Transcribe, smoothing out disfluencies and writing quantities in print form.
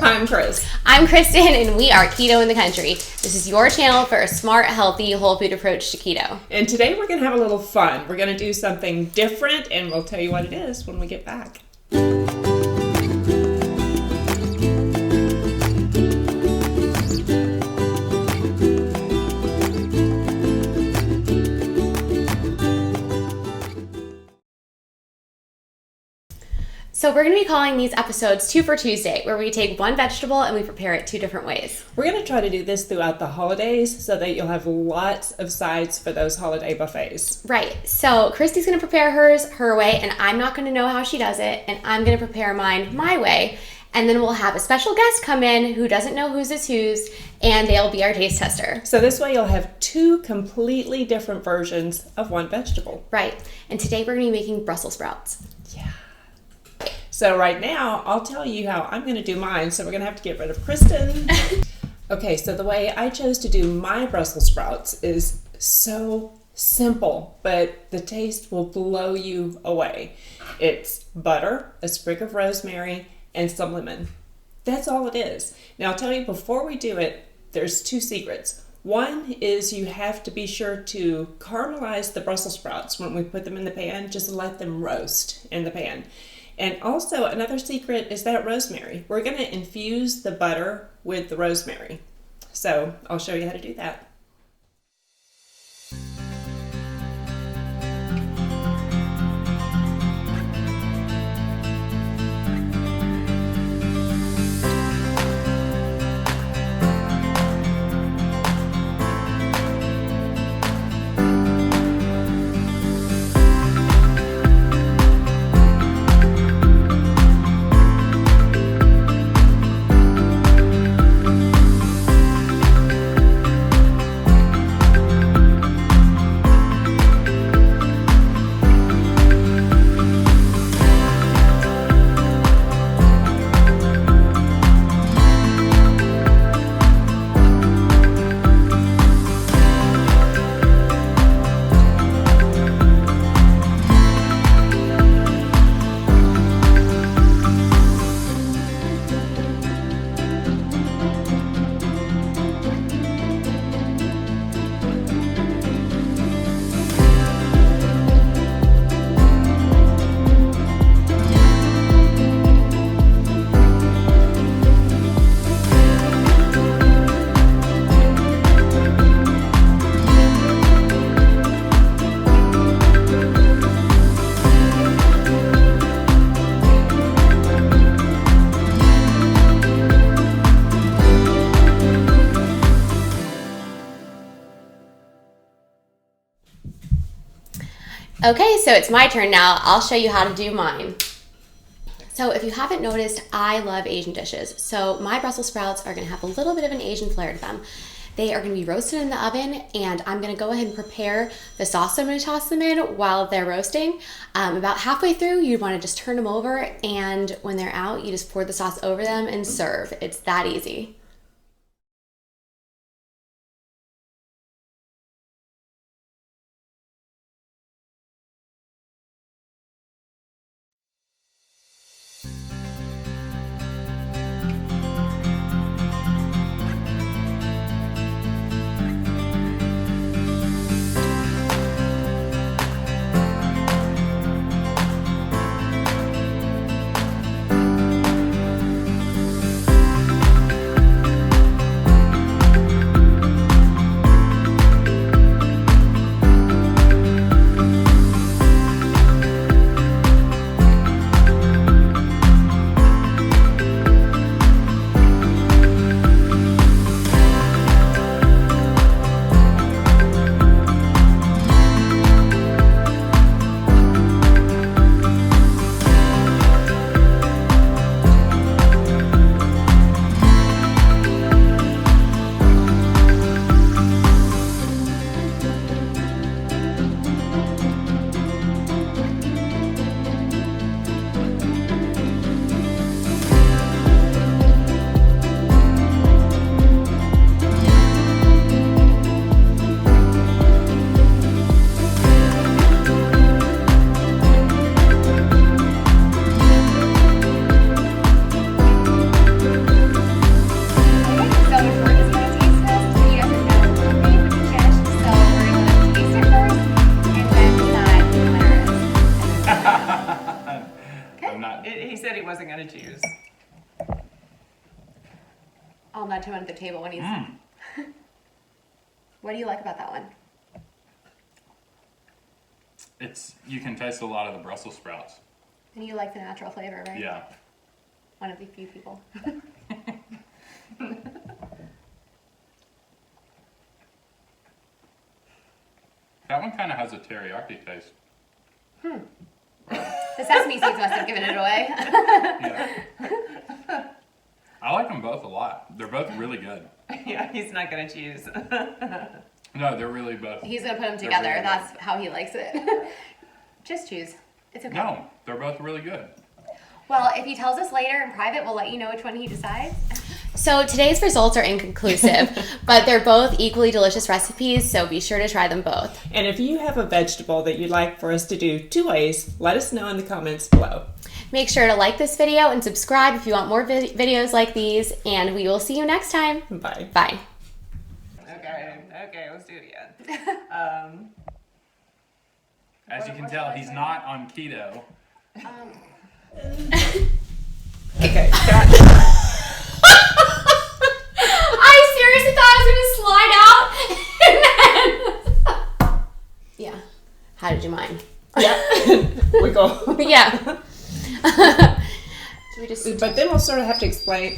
I'm Chris. I'm Kristen, and we are Keto in the Country. This is your channel for a smart, healthy, whole food approach to keto. And today we're going to have a little fun. We're going to do something different, and we'll tell you what it is when we get back. So we're going to be calling these episodes 2 for Tuesday, where we take one vegetable and we prepare it 2 different ways. We're going to try to do this throughout the holidays so that you'll have lots of sides for those holiday buffets. Right. So Kristi's going to prepare hers her way, and I'm not going to know how she does it, and I'm going to prepare mine my way. And then we'll have a special guest come in who doesn't know whose is whose, and they'll be our taste tester. So this way you'll have 2 completely different versions of one vegetable. Right. And today we're going to be making Brussels sprouts. Yeah. So right now, I'll tell you how I'm going to do mine. So we're going to have to get rid of Kristen. Okay, so the way I chose to do my Brussels sprouts is so simple, but the taste will blow you away. It's butter, a sprig of rosemary, and some lemon. That's all it is. Now I'll tell you, before we do it, there's 2 secrets. One is you have to be sure to caramelize the Brussels sprouts when we put them in the pan. Just let them roast in the pan. And also another secret is that rosemary. We're going to infuse the butter with the rosemary. So I'll show you how to do that. Okay, so it's my turn now. I'll show you how to do mine. So if you haven't noticed, I love Asian dishes. So my Brussels sprouts are going to have a little bit of an Asian flair to them. They are going to be roasted in the oven, and I'm going to go ahead and prepare the sauce I'm going to toss them in while they're roasting. About halfway through, you want to just turn them over, and when they're out, you just pour the sauce over them and serve. It's that easy. I'll nudge him under the table when he's... What do you like about that one? You can taste a lot of the Brussels sprouts. And you like the natural flavor, right? Yeah. One of the few people. That one kind of has a teriyaki taste. The sesame seeds must have given it away. Yeah. I like them both a lot. They're both really good. Yeah, he's not going to choose. No, they're really both. He's going to put them together. Really That's how he likes it. Just choose. It's okay. No, they're both really good. Well, if he tells us later in private, we'll let you know which one he decides. So today's results are inconclusive, but they're both equally delicious recipes, so be sure to try them both. And if you have a vegetable that you'd like for us to do 2 ways, let us know in the comments below. Make sure to like this video and subscribe if you want more videos like these, and we will see you next time. Bye. Bye. Okay, let's do it again. As you can tell, he's not on keto. Okay, I seriously thought I was going to slide out. And then... Yeah. How did you mind? Yeah. Wiggle. Yeah. So we just... But then we'll sort of have to explain.